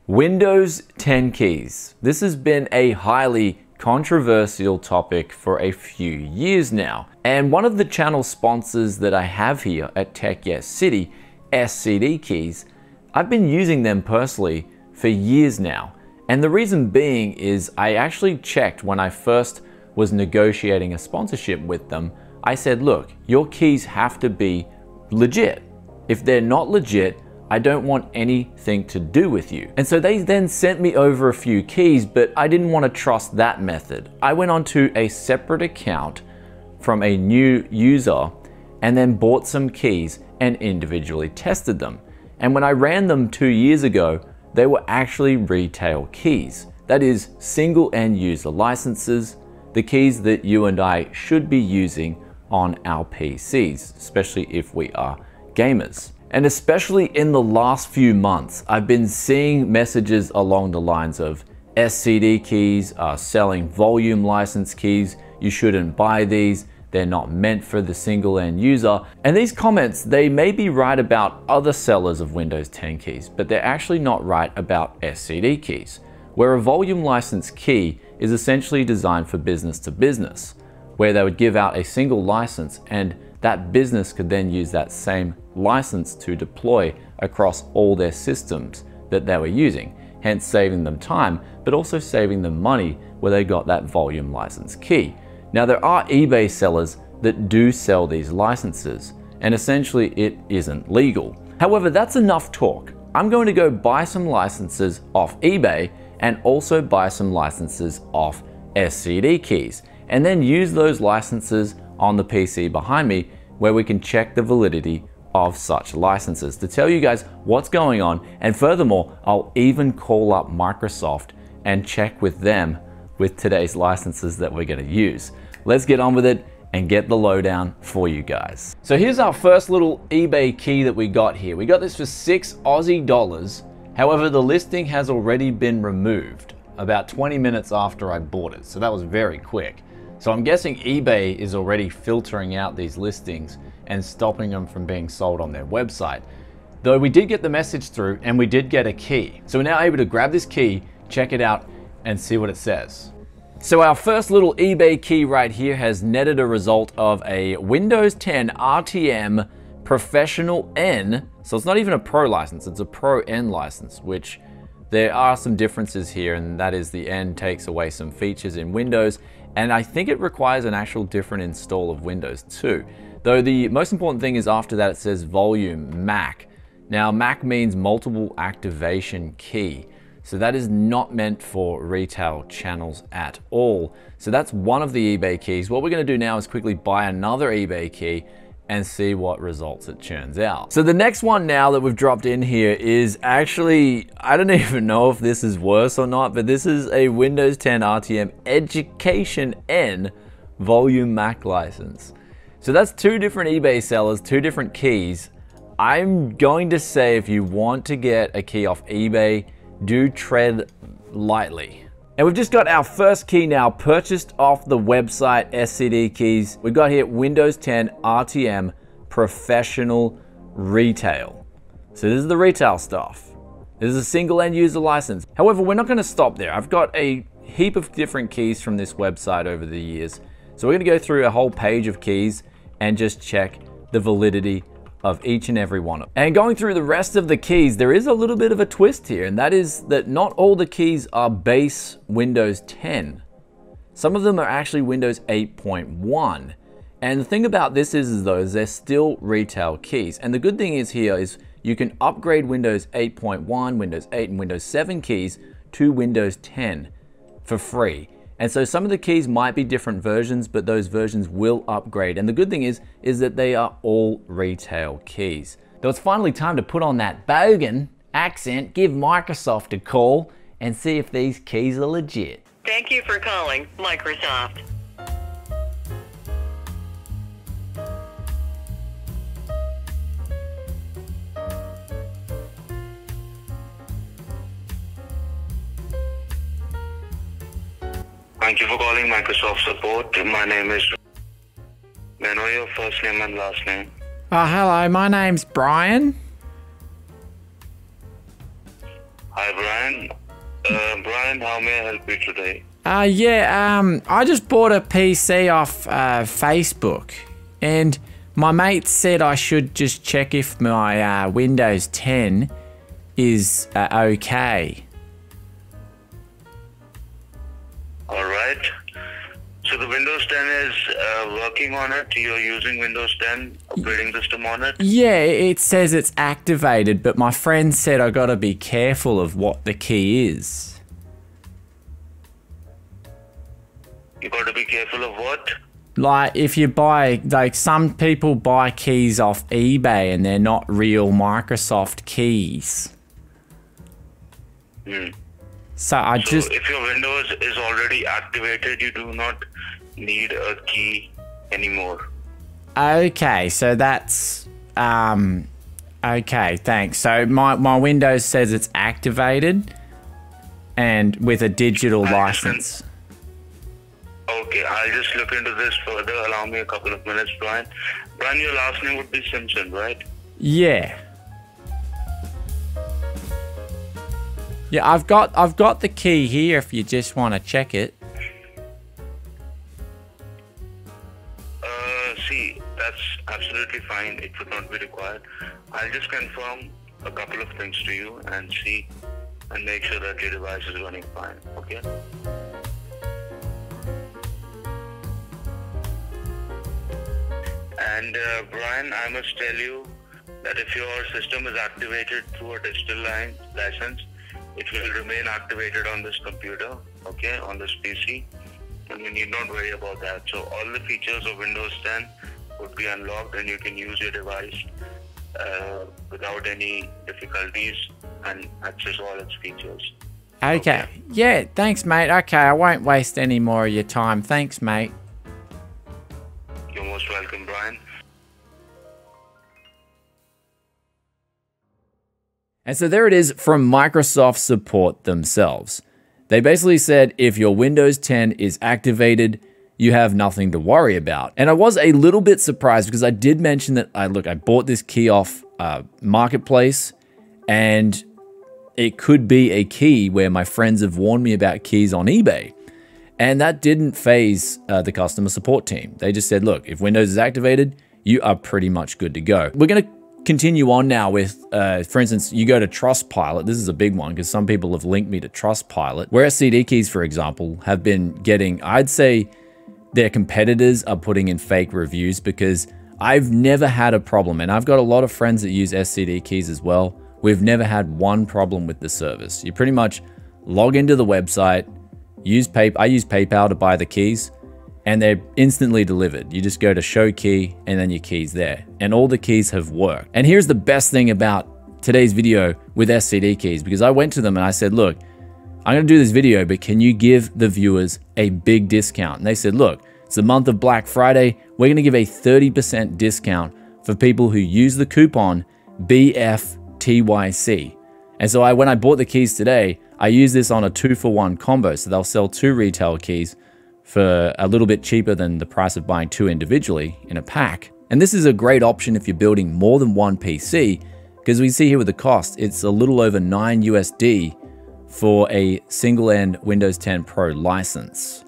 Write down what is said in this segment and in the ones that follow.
Windows 10 keys. This has been a highly controversial topic for a few years now. And one of the channel sponsors that I have here at Tech Yes City, SCD Keys, I've been using them personally for years now. And the reason being is I actually checked when I first was negotiating a sponsorship with them. I said, look, your keys have to be legit. If they're not legit, I don't want anything to do with you. And so they then sent me over a few keys, but I didn't want to trust that method. I went onto a separate account from a new user and then bought some keys and individually tested them. And when I ran them 2 years ago, they were actually retail keys. That is single end user licenses, the keys that you and I should be using on our PCs, especially if we are gamers. And especially in the last few months, I've been seeing messages along the lines of SCD keys are selling volume license keys. You shouldn't buy these. They're not meant for the single end user. And these comments, they may be right about other sellers of Windows 10 keys, but they're actually not right about SCD keys, where a volume license key is essentially designed for business to business, where they would give out a single license and that business could then use that same license to deploy across all their systems that they were using, hence saving them time, but also saving them money where they got that volume license key. Now there are eBay sellers that do sell these licenses, and essentially it isn't legal. However, that's enough talk. I'm going to go buy some licenses off eBay and also buy some licenses off SCD keys, and then use those licenses on the PC behind me where we can check the validity of such licenses to tell you guys what's going on. And furthermore, I'll even call up Microsoft and check with them with today's licenses that we're going to use. Let's get on with it and get the lowdown for you guys. So here's our first little eBay key that we got here. We got this for 6 Aussie dollars. However, the listing has already been removed about 20 minutes after I bought it. So that was very quick. So I'm guessing eBay is already filtering out these listings and stopping them from being sold on their website. Though we did get the message through and we did get a key. So we're now able to grab this key, check it out, and see what it says. So our first little eBay key right here has netted a result of a Windows 10 RTM Professional N. So it's not even a Pro license, it's a Pro N license, which there are some differences here, and that is the N takes away some features in Windows, and I think it requires an actual different install of Windows too. Though the most important thing is after that it says volume MAC. Now MAC means multiple activation key. So that is not meant for retail channels at all. So that's one of the eBay keys. What we're gonna do now is quickly buy another eBay key and see what results it churns out. So the next one now that we've dropped in here is actually, I don't even know if this is worse or not, but this is a Windows 10 RTM Education N Volume Mac license. So that's two different eBay sellers, two different keys. I'm going to say if you want to get a key off eBay, do tread lightly. And we've just got our first key now purchased off the website SCD Keys. We've got here Windows 10 RTM Professional Retail. So this is the retail stuff. This is a single end user license. However, we're not gonna stop there. I've got a heap of different keys from this website over the years. So we're gonna go through a whole page of keys and just check the validity of each and every one of them. And going through the rest of the keys, there is a little bit of a twist here, and that is that not all the keys are base Windows 10. Some of them are actually Windows 8.1. And the thing about this is though, they're still retail keys. And the good thing is here is you can upgrade Windows 8.1, Windows 8, and Windows 7 keys to Windows 10 for free. And so some of the keys might be different versions, but those versions will upgrade. And the good thing is that they are all retail keys. Though it's finally time to put on that bogan accent, give Microsoft a call and see if these keys are legit. Thank you for calling Microsoft. Thank you for calling Microsoft support. My name is... May I know your first name and last name? Hello, my name's Brian. Hi Brian, Brian. Brian, how may I help you today? I just bought a PC off Facebook, and my mate said I should just check if my Windows 10 is okay. All right. So the Windows 10 is working on it. You're using Windows 10 operating system on it? Yeah, it says it's activated, but my friend said I gotta be careful of what the key is. You got to be careful of what? Like, if you buy, like, some people buy keys off eBay and they're not real Microsoft keys. So if your Windows is already activated, you do not need a key anymore. Okay, so that's, okay, thanks. So my Windows says it's activated and with a digital license. Okay, I'll just look into this further. Allow me a couple of minutes, Brian. Brian, your last name would be Simpson, right? Yeah. Yeah, I've got the key here if you just want to check it. See, that's absolutely fine. It would not be required. I'll just confirm a couple of things to you and see and make sure that your device is running fine, okay? And Brian, I must tell you that if your system is activated through a digital license, it will remain activated on this computer, okay, on this PC, and you need not worry about that. So all the features of Windows 10 would be unlocked and you can use your device without any difficulties and access all its features. Okay. Yeah, thanks, mate. Okay, I won't waste any more of your time. Thanks, mate. You're most welcome, Brian. And so there it is from Microsoft support themselves. They basically said if your Windows 10 is activated, you have nothing to worry about. And I was a little bit surprised because I did mention that I bought this key off Marketplace, and it could be a key where my friends have warned me about keys on eBay. And that didn't phase the customer support team. They just said, look, if Windows is activated, you are pretty much good to go. We're going to continue on now with, for instance, you go to Trustpilot. This is a big one because some people have linked me to Trustpilot, where SCD keys, for example, have been getting, I'd say their competitors are putting in fake reviews, because I've never had a problem. And I've got a lot of friends that use SCD keys as well. We've never had one problem with the service. You pretty much log into the website, I use PayPal to buy the keys, and they're instantly delivered. You just go to show key and then your key's there. And all the keys have worked. And here's the best thing about today's video with SCD keys, because I went to them and I said, look, I'm gonna do this video, but can you give the viewers a big discount? And they said, look, it's the month of Black Friday. We're gonna give a 30% discount for people who use the coupon BFTYC. And so when I bought the keys today, I used this on a 2-for-1 combo. So they'll sell 2 retail keys for a little bit cheaper than the price of buying 2 individually in a pack. And this is a great option if you're building more than one PC, because we see here with the cost, it's a little over $9 USD for a single end Windows 10 Pro license.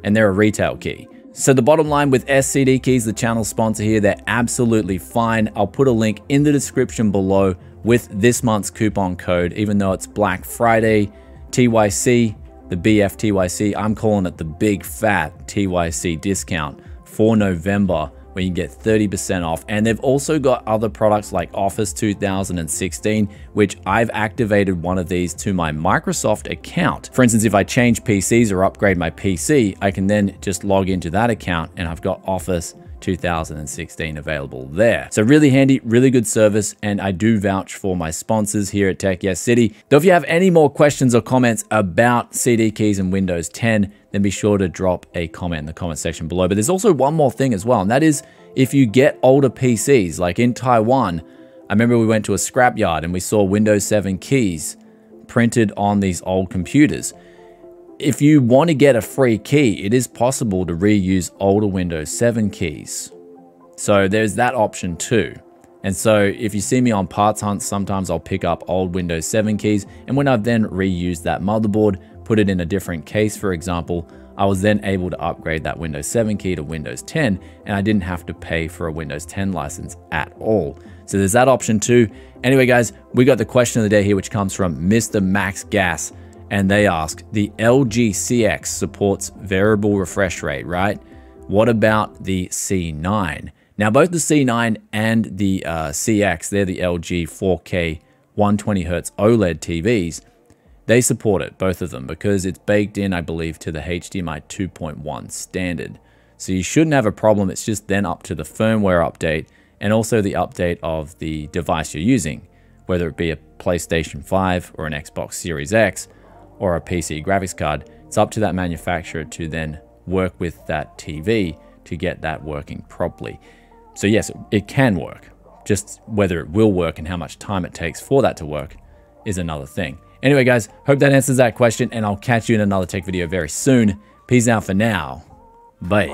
And they're a retail key. So the bottom line with SCD keys, the channel sponsor here, they're absolutely fine. I'll put a link in the description below with this month's coupon code, even though it's Black Friday, TYC, the BFTYC, I'm calling it the big fat TYC discount for November, where you get 30% off. And they've also got other products like Office 2016, which I've activated one of these to my Microsoft account. For instance, if I change PCs or upgrade my PC, I can then just log into that account and I've got Office 2016 available there. So really handy, really good service, and I do vouch for my sponsors here at Tech Yes City. Though if you have any more questions or comments about CD keys and Windows 10, then be sure to drop a comment in the comment section below. But there's also one more thing as well, and that is if you get older PCs, like in Taiwan, I remember we went to a scrapyard and we saw Windows 7 keys printed on these old computers. If you want to get a free key, it is possible to reuse older Windows 7 keys. So there's that option too. And so if you see me on parts hunts, sometimes I'll pick up old Windows 7 keys, and when I've then reused that motherboard, put it in a different case, for example, I was then able to upgrade that Windows 7 key to Windows 10, and I didn't have to pay for a Windows 10 license at all. So there's that option too. Anyway, guys, we got the question of the day here, which comes from Mr. Max Gas, and they ask, the LG CX supports variable refresh rate, right? What about the C9? Now, both the C9 and the CX, they're the LG 4K 120Hz OLED TVs. They support it, both of them, because it's baked in, I believe, to the HDMI 2.1 standard. So you shouldn't have a problem. It's just then up to the firmware update and also the update of the device you're using, whether it be a PlayStation 5 or an Xbox Series X or a PC graphics card. It's up to that manufacturer to then work with that TV to get that working properly. So yes, it can work. Just whether it will work and how much time it takes for that to work is another thing. Anyway, guys, hope that answers that question, and I'll catch you in another tech video very soon. Peace out for now. Bye.